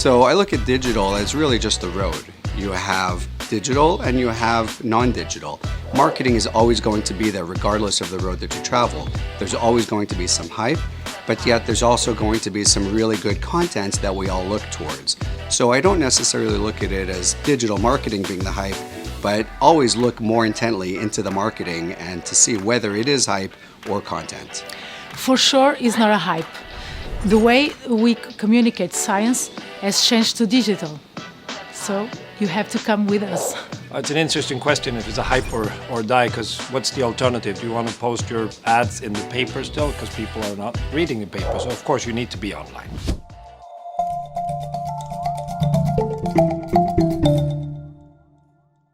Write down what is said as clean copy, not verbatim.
So I look at digital as really just the road. You have digital and you have non-digital. Marketing is always going to be there regardless of the road that you travel. There's always going to be some hype, but yet there's also going to be some really good content that we all look towards. So I don't necessarily look at it as digital marketing being the hype, but always look more intently into the marketing and to see whether it is hype or content. For sure, it's not a hype. The way we communicate science has changed to digital. So you have to come with us. It's an interesting question if it's a hype or die, because what's the alternative? Do you want to post your ads in the paper still? Because people are not reading the paper, so of course you need to be online.